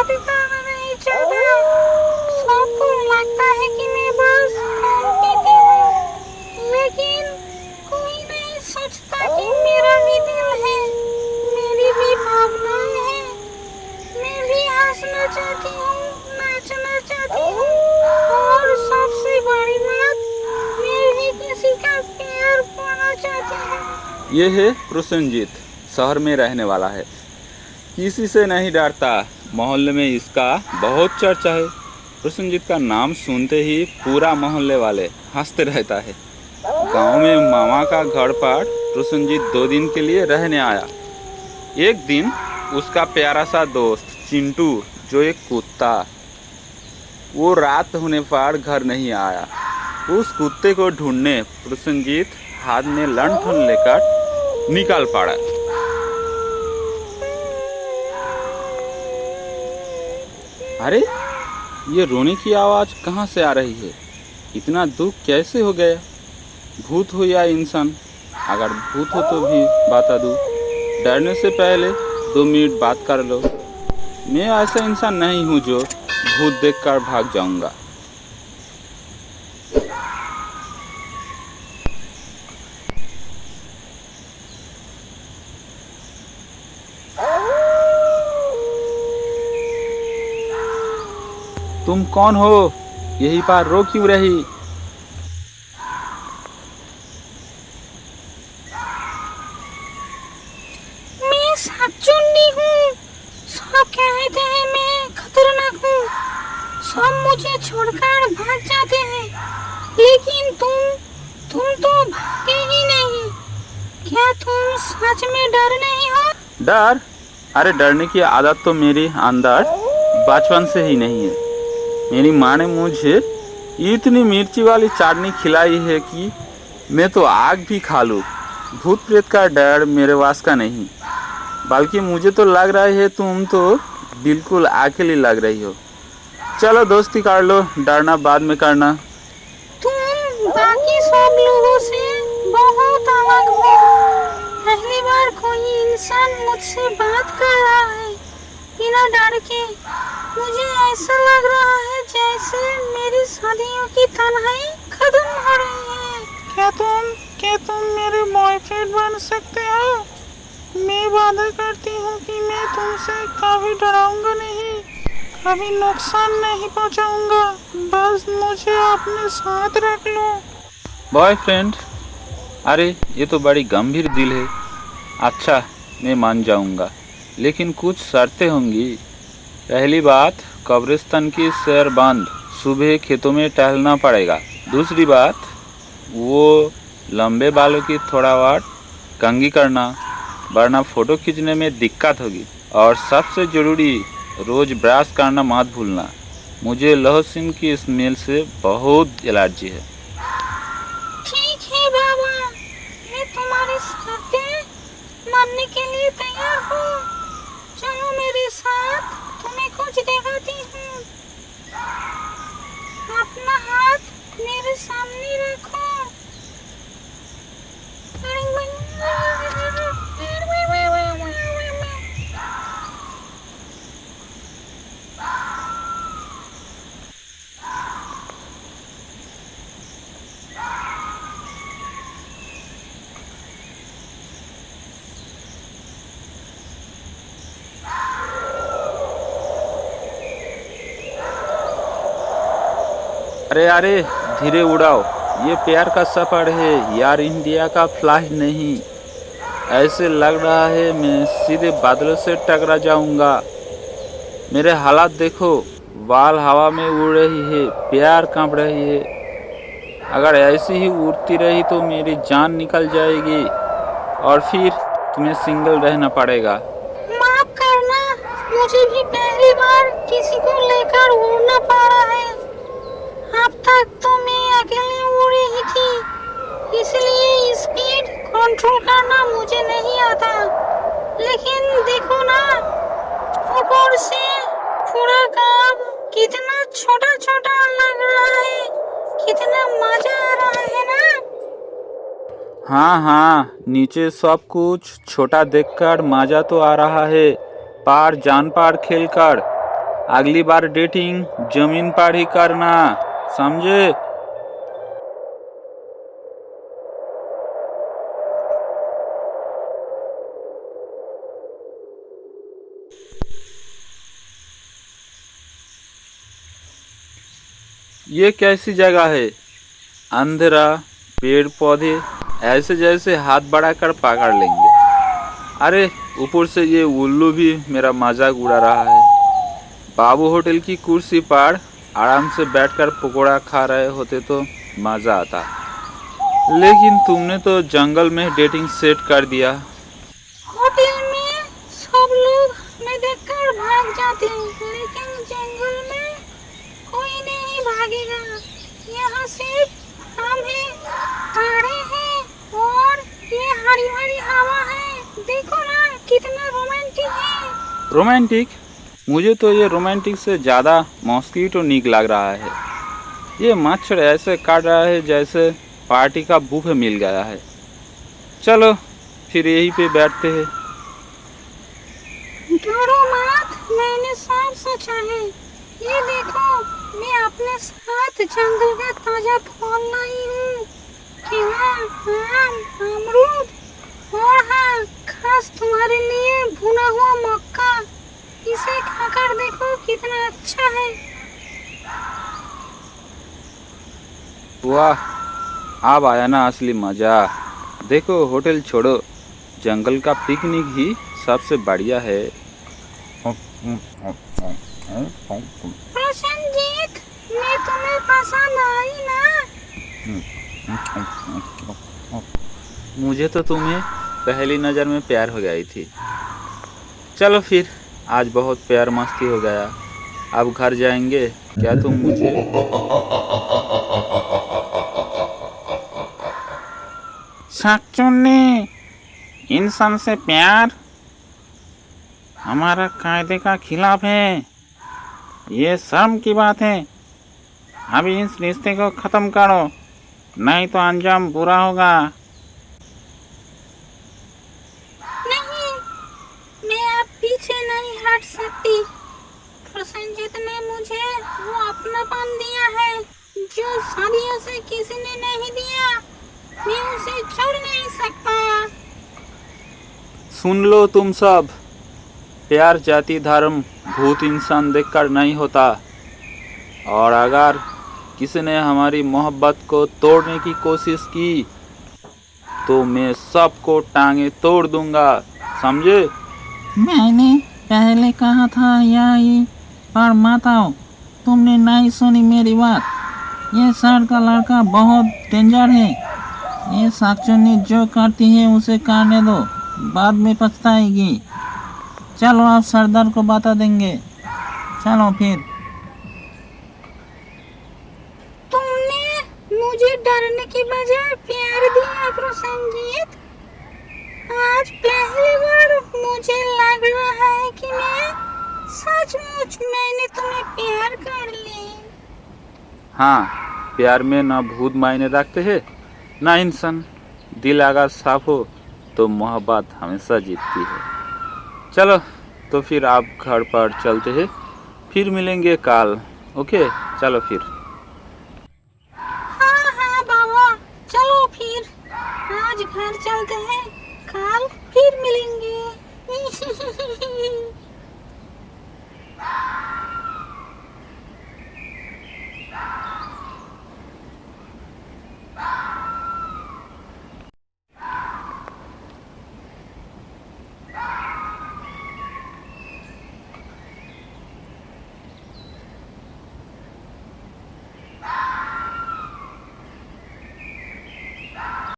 शादी करना नहीं चाहता। सबको लगता है कि मैं बस खून पीती हूँ, लेकिन कोई नहीं सोचता कि मेरा भी दिल है, मेरी भी भावनाएं हैं। मैं भी हंसना चाहती हूँ, नाचना चाहती हूँ, और सबसे बड़ी बात, मैं भी किसी का प्यार पाना चाहती हूँ। ये है प्रसेनजीत, शहर में रहने वाला है, किसी से नहीं डरता। मोहल्ले में इसका बहुत चर्चा है। प्रसेनजीत का नाम सुनते ही पूरा मोहल्ले वाले हंसते रहता है। गांव में मामा का घर पर प्रसेनजीत 2 दिन के लिए रहने आया। एक दिन उसका प्यारा सा दोस्त चिंटू, जो एक कुत्ता, वो रात होने पर घर नहीं आया। उस कुत्ते को ढूंढने प्रसेनजीत हाथ में लंठन लेकर निकल पड़ा। अरे, ये रोने की आवाज़ कहाँ से आ रही है? इतना दुख कैसे हो गया? भूत हो या इंसान? अगर भूत हो तो भी बता दूँ। डरने से पहले 2 मिनट बात कर लो। मैं ऐसा इंसान नहीं हूँ जो भूत देखकर भाग जाऊंगा। तुम कौन हो? यहीं पर रो क्यों रही? मैं शाकचुन्नी हूँ। सब कहते हैं मैं खतरनाक हूँ। सब मुझे छोड़कर भाग जाते हैं, लेकिन तुम तो भागे ही नहीं। क्या तुम सच में डर नहीं हो? डर? अरे, डरने की आदत तो मेरी अंदर बचपन से ही नहीं है। मेरी माँ ने मुझे इतनी मिर्ची वाली चाटनी खिलाई है कि मैं तो आग भी खा लूँ। भूत प्रेत का डर मेरे वास का नहीं। बल्कि मुझे तो लग रहा है तुम तो बिल्कुल अकेली लग रही हो। चलो दोस्ती कर लो, डरना बाद में करना। तुम बाकी सब लोगों से बहुत अलग हो। पहली बार कोई इंसान मुझसे बात कर रहा है बिना डर के। मुझे ऐसा लग रहा है जैसे मेरी सदियों की तन्हाई खत्म हो रही है। क्या तुम मेरे बॉयफ्रेंड बन सकते हो? मैं वादा करती हूँ कि मैं तुमसे कभी डराऊंगा नहीं, कभी नुकसान नहीं पहुँचाऊंगा। बस मुझे अपने साथ रख लो। बॉयफ्रेंड? अरे, ये तो बड़ी गंभीर दिल है। अच्छा, मैं मान जाऊंगा, लेकिन कुछ शर्तें होंगी। पहली बात, कब्रिस्तान की सैर बंद, सुबह खेतों में टहलना पड़ेगा। दूसरी बात, वो लंबे बालों की थोड़ा वाट कंघी करना, वरना फ़ोटो खींचने में दिक्कत होगी। और सबसे ज़रूरी, रोज़ ब्रश करना मत भूलना। मुझे लहसुन की स्मेल से बहुत एलर्जी है। ठीक है बाबा, मैं तुम्हारी शर्तें मानने के लिए तैयार हूँ। चलो मेरे साथ, तुम्हें कुछ दिखाती हूँ। अपना हाथ मेरे सामने रखो। अरे अरे, धीरे उड़ाओ। ये प्यार का सफ़र है यार, इंडिया का फ्लाइट नहीं। ऐसे लग रहा है मैं सीधे बादलों से टकरा जाऊंगा। मेरे हालात देखो, बाल हवा में उड़ रही है, पैर कांप रही है। अगर ऐसी ही उड़ती रही तो मेरी जान निकल जाएगी और फिर तुम्हें सिंगल रहना पड़ेगा। माफ करना, मुझे भी पहली बार किसी को लेकर उड़ना पड़ा है। अब तक तो मैं अकेले उड़ रही थी, इसलिए स्पीड कंट्रोल करना मुझे नहीं आता। लेकिन देखो ना, ऊपर से पूरा गांव कितना छोटा छोटा लग रहा है। कितना मजा आ रहा है ना। हाँ हाँ, नीचे सब कुछ छोटा देखकर मजा तो आ रहा है, पार जान पार खेलकर। अगली बार डेटिंग जमीन पर ही करना, समझे? ये कैसी जगह है? अंधेरा, पेड़ पौधे ऐसे जैसे हाथ बढ़ाकर पकड़ लेंगे। अरे ऊपर से ये उल्लू भी मेरा मजाक उड़ा रहा है। बाबू होटल की कुर्सी पर आराम से बैठकर पकोड़ा खा रहे होते तो मज़ा आता, लेकिन तुमने तो जंगल में डेटिंग सेट कर दिया। होटल में सब लोग हमें देखकर भाग जाते हैं, लेकिन जंगल में कोई नहीं भागेगा। यहाँ सिर्फ हम हैं, तारे हैं और ये हरी भरी हवा है। देखो ना कितना रोमांटिक है। रोमांटिक? मुझे तो ये रोमांटिक से ज़्यादा मॉस्किटो नीक लग रहा है। ये मच्छर ऐसे काट रहा है जैसे पार्टी का बुफे मिल गया है। चलो फिर यहीं पे बैठते हैं। डरो मत, मैंने सब सोचा है। ये देखो, मैं अपने साथ जंगल का ताजा फल लाई हूँ। केला, आम, अमरूद और हाँ, खास तुम्हारे लिए भुना हुआ मक्का। इसे खाकर देखो कितना अच्छा है। वाह, अब आया ना असली मज़ा। देखो होटल छोड़ो, जंगल का पिकनिक ही सबसे बढ़िया है। प्रसन्नजीत, मैं तुम्हें पसंद आई ना? मुझे तो तुम्हें पहली नज़र में प्यार हो गई थी। चलो फिर, आज बहुत प्यार मस्ती हो गया। अब घर जाएंगे क्या तुम मुझे? शाकचुन्नी, इंसान से प्यार हमारा कायदे का खिलाफ है। ये शर्म की बात है। अभी इस रिश्ते को खत्म करो, नहीं तो अंजाम बुरा होगा। नहीं, मैं अब पीछे नहीं हट सकती। प्रसन्नजीत ने मुझे वो अपनापन दिया है जो सदियों से किसी ने नहीं दिया। मैं उसे छोड़ नहीं सकता। सुन लो तुम सब, प्यार जाति धर्म भूत इंसान देखकर नहीं होता। और अगर किसी ने हमारी मोहब्बत को तोड़ने की कोशिश की तो मैं सबको टांगे तोड़ दूंगा, समझे? मैंने पहले कहा था यही, पर माताओ तुमने नहीं सुनी मेरी बात। ये सर का लड़का बहुत डेंजर है। ये शाकचुन्नी जो करती है उसे करने दो, बाद में पछताएगी। चलो आप सरदार को बता देंगे। चलो फिर। तुमने मुझे डरने की बजाय प्यार दिया प्रसन्नजीत। आज पहली बार मुझे लग रहा है कि सचमुच मैंने तुम्हें प्यार कर ली। हाँ, प्यार में ना भूत मायने रखते हैं ना इंसान। दिल अगर साफ हो तो मोहब्बत हमेशा जीतती है। चलो तो फिर आप घर पर चलते हैं, फिर मिलेंगे कल। ओके, चलो फिर। हाँ हाँ बाबा, चलो फिर। आज घर चलते हैं, कल फिर मिलेंगे।